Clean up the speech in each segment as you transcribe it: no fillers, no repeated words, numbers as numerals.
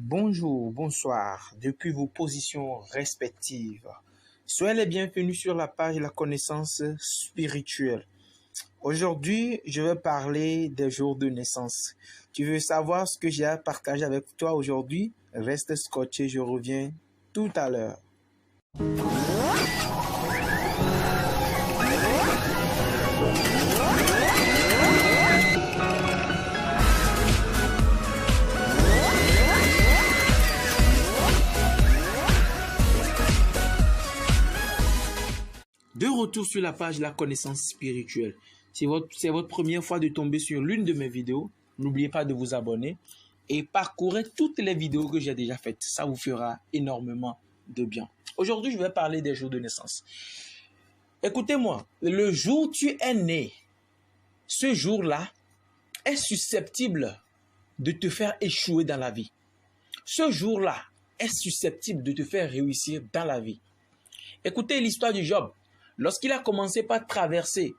Bonjour, bonsoir, depuis vos positions respectives. Soyez les bienvenus sur la page La Connaissance Spirituelle. Aujourd'hui, je vais parler des jours de naissance. Tu veux savoir ce que j'ai à partager avec toi aujourd'hui? Reste scotché, je reviens tout à l'heure. De retour sur la page La Connaissance Spirituelle. Si c'est votre première fois de tomber sur l'une de mes vidéos, n'oubliez pas de vous abonner et parcourez toutes les vidéos que j'ai déjà faites. Ça vous fera énormément de bien. Aujourd'hui, je vais parler des jours de naissance. Écoutez-moi, le jour où tu es né, ce jour-là est susceptible de te faire échouer dans la vie. Ce jour-là est susceptible de te faire réussir dans la vie. Écoutez l'histoire du Job. Lorsqu'il a commencé par traverser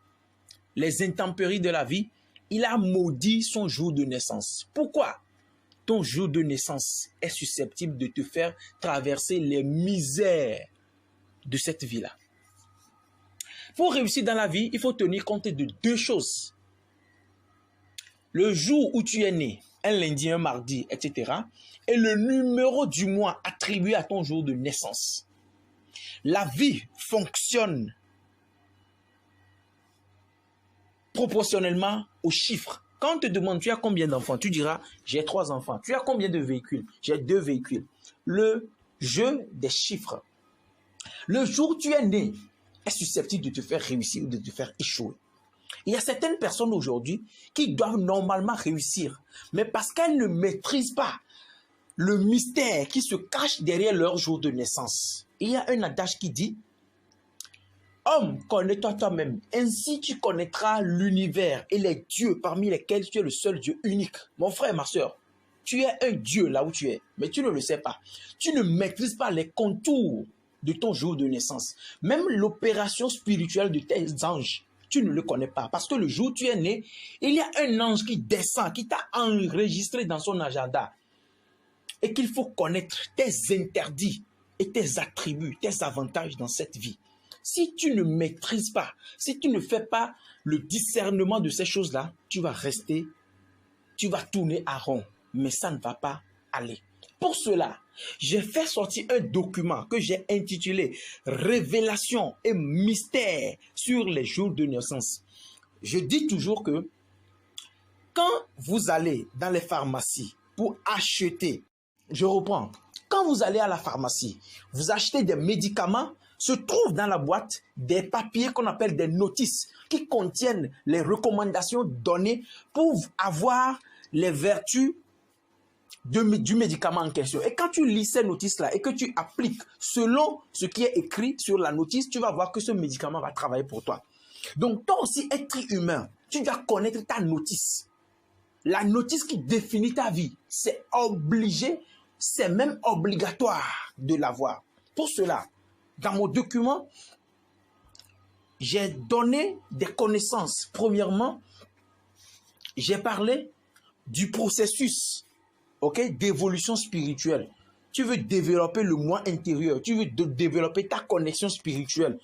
les intempéries de la vie, il a maudit son jour de naissance. Pourquoi? Ton jour de naissance est susceptible de te faire traverser les misères de cette vie-là. Pour réussir dans la vie, il faut tenir compte de deux choses. Le jour où tu es né, un lundi, un mardi, etc. et le numéro du mois attribué à ton jour de naissance. La vie fonctionne proportionnellement aux chiffres. Quand on te demande tu as combien d'enfants, tu diras j'ai 3 enfants. Tu as combien de véhicules? J'ai 2 véhicules. Le jeu des chiffres. Le jour où tu es né est susceptible de te faire réussir ou de te faire échouer. Il y a certaines personnes aujourd'hui qui doivent normalement réussir, mais parce qu'elles ne maîtrisent pas le mystère qui se cache derrière leur jour de naissance. Il y a un adage qui dit « Homme, connais-toi toi-même, ainsi tu connaîtras l'univers et les dieux parmi lesquels tu es le seul Dieu unique. » Mon frère, ma soeur, tu es un Dieu là où tu es, mais tu ne le sais pas. Tu ne maîtrises pas les contours de ton jour de naissance. Même l'opération spirituelle de tes anges, tu ne le connais pas. Parce que le jour où tu es né, il y a un ange qui descend, qui t'a enregistré dans son agenda. Et qu'il faut connaître tes interdits et tes attributs, tes avantages dans cette vie. Si tu ne maîtrises pas, si tu ne fais pas le discernement de ces choses-là, tu vas rester, tu vas tourner à rond, mais ça ne va pas aller. Pour cela, j'ai fait sortir un document que j'ai intitulé « Révélation et mystère sur les jours de naissance ». Je dis toujours que quand vous allez dans les pharmacies pour acheter, je reprends, quand vous allez à la pharmacie, vous achetez des médicaments, se trouvent dans la boîte des papiers qu'on appelle des notices qui contiennent les recommandations données pour avoir les vertus du médicament en question. Et quand tu lis ces notices-là et que tu appliques selon ce qui est écrit sur la notice, tu vas voir que ce médicament va travailler pour toi. Donc toi aussi, être humain, tu dois connaître ta notice. La notice qui définit ta vie, c'est obligé, c'est même obligatoire de l'avoir. Pour cela, dans mon document, j'ai donné des connaissances. Premièrement, j'ai parlé du processus d'évolution spirituelle. Tu veux développer le moi intérieur, tu veux développer ta connexion spirituelle.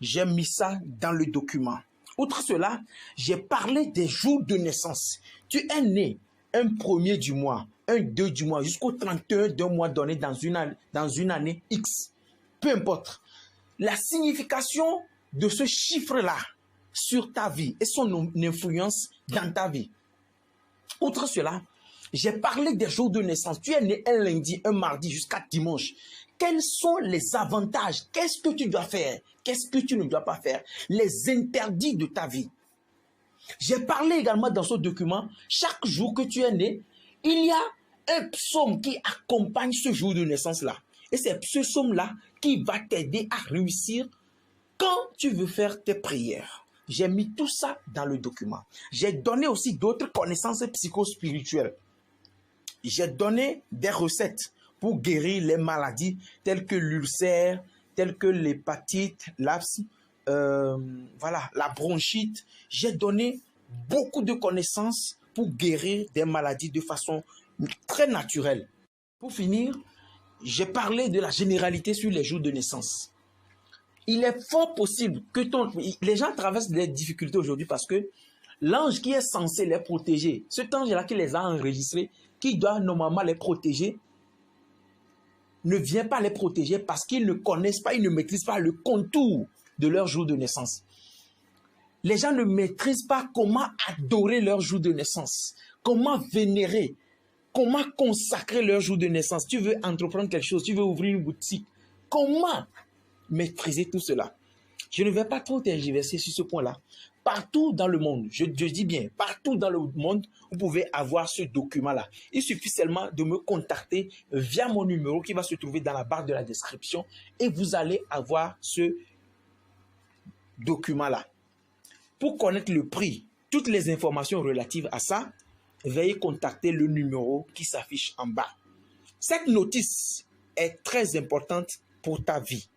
J'ai mis ça dans le document. Outre cela, j'ai parlé des jours de naissance. Tu es né un 1er du mois, un 2 du mois, jusqu'au 31 d'un mois donné dans une année X. Peu importe. La signification de ce chiffre-là sur ta vie et son influence dans ta vie. Outre cela, j'ai parlé des jours de naissance. Tu es né un lundi, un mardi jusqu'à dimanche. Quels sont les avantages? Qu'est-ce que tu dois faire? Qu'est-ce que tu ne dois pas faire? Les interdits de ta vie. J'ai parlé également dans ce document, chaque jour que tu es né, il y a un psaume qui accompagne ce jour de naissance-là. Et c'est ce psaume-là qui va t'aider à réussir quand tu veux faire tes prières. J'ai mis tout ça dans le document. J'ai donné aussi d'autres connaissances psychospirituelles. J'ai donné des recettes pour guérir les maladies telles que l'ulcère, telles que l'hépatite, la bronchite. J'ai donné beaucoup de connaissances pour guérir des maladies de façon très naturelle. Pour finir, j'ai parlé de la généralité sur les jours de naissance. Il est fort possible que les gens traversent des difficultés aujourd'hui parce que l'ange qui est censé les protéger, cet ange-là qui les a enregistrés, qui doit normalement les protéger, ne vient pas les protéger parce qu'ils ne connaissent pas, ils ne maîtrisent pas le contour de leur jour de naissance. Les gens ne maîtrisent pas comment adorer leur jour de naissance, comment vénérer, comment consacrer leur jour de naissance. Tu veux entreprendre quelque chose, tu veux ouvrir une boutique, comment maîtriser tout cela? Je ne vais pas trop tergiverser sur ce point-là. Partout dans le monde, je dis bien, partout dans le monde, vous pouvez avoir ce document-là. Il suffit seulement de me contacter via mon numéro qui va se trouver dans la barre de la description et vous allez avoir ce document-là. Pour connaître le prix, toutes les informations relatives à ça, veuillez contacter le numéro qui s'affiche en bas. Cette notice est très importante pour ta vie.